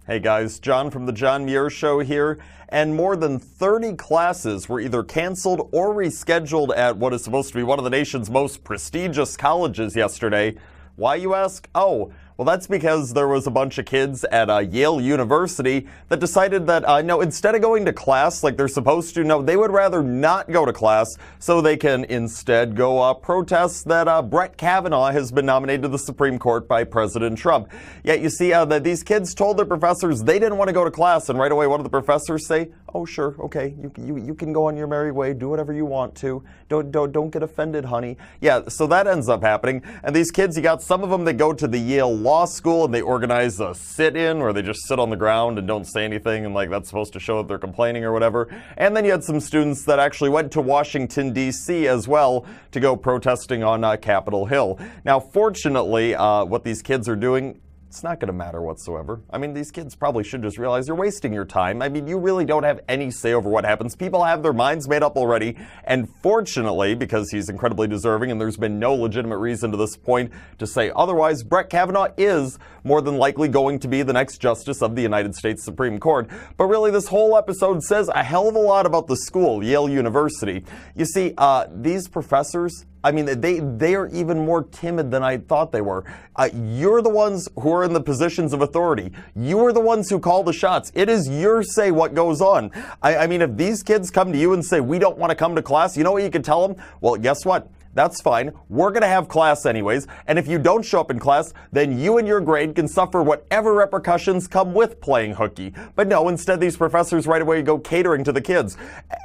Hey guys, John from the John Muir Show here, and more than 30 classes were either canceled or rescheduled at what is supposed to be one of the nation's most prestigious colleges yesterday. Why, you ask? Oh, well, that's because there was a bunch of kids at Yale University that decided that, no, instead of going to class like they're supposed to, no, they would rather not go to class so they can instead go protest that Brett Kavanaugh has been nominated to the Supreme Court by President Trump. Yet you see that these kids told their professors they didn't want to go to class, and right away what did the professors say? Oh, sure, okay, you can go on your merry way, do whatever you want to. Don't get offended, honey. Yeah, so that ends up happening, and these kids, you got some of them that go to the Yale Law School and they organize a sit-in where they just sit on the ground and don't say anything, and like that's supposed to show that they're complaining or whatever. And then you had some students that actually went to Washington, D.C. as well to go protesting on Capitol Hill. Now, fortunately, what these kids are doing, it's not going to matter whatsoever. I mean, these kids probably should just realize you're wasting your time. I mean, you really don't have any say over what happens. People have their minds made up already. And fortunately, because he's incredibly deserving and there's been no legitimate reason to this point to say otherwise, Brett Kavanaugh is more than likely going to be the next justice of the United States Supreme Court. But really, this whole episode says a hell of a lot about the school, Yale University. You see, these professors, I mean, they are even more timid than I thought they were. You're the ones who are in the positions of authority. You are the ones who call the shots. It is your say what goes on. I mean, if these kids come to you and say, we don't want to come to class, you know what you can tell them? Well, guess what? That's fine. We're going to have class anyways. And if you don't show up in class, then you and your grade can suffer whatever repercussions come with playing hooky. But no, instead these professors right away go catering to the kids.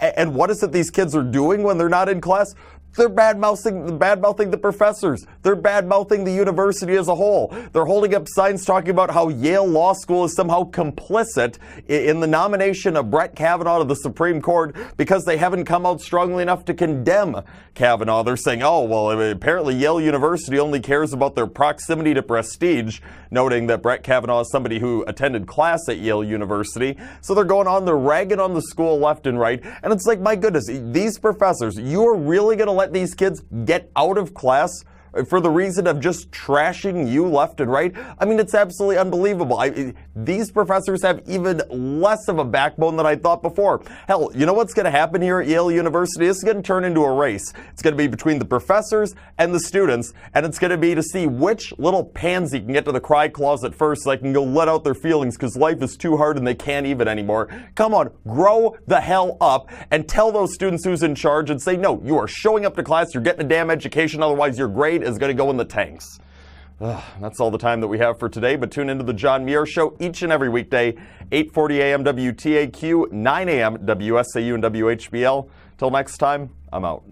And what is it these kids are doing when they're not in class? They're bad-mouthing the professors. They're bad-mouthing the university as a whole. They're holding up signs talking about how Yale Law School is somehow complicit in the nomination of Brett Kavanaugh to the Supreme Court because they haven't come out strongly enough to condemn Kavanaugh. They're saying, oh, well, apparently Yale University only cares about their proximity to prestige, noting that Brett Kavanaugh is somebody who attended class at Yale University. So they're going on, they're ragging on the school left and right. And it's like, my goodness, these professors, you are really going to let these kids get out of class for the reason of just trashing you left and right? I mean, it's absolutely unbelievable. These professors have even less of a backbone than I thought before. Hell, you know what's going to happen here at Yale University? This is going to turn into a race. It's going to be between the professors and the students, and it's going to be to see which little pansy can get to the cry closet first so they can go let out their feelings because life is too hard and they can't even anymore. Come on, grow the hell up and tell those students who's in charge and say, no, you are showing up to class, you're getting a damn education, otherwise your grade is going to go in the tanks. That's all the time that we have for today, but tune into the John Muir Show each and every weekday, 8:40 a.m. WTAQ, 9 a.m. WSAU and WHBL. Till next time, I'm out.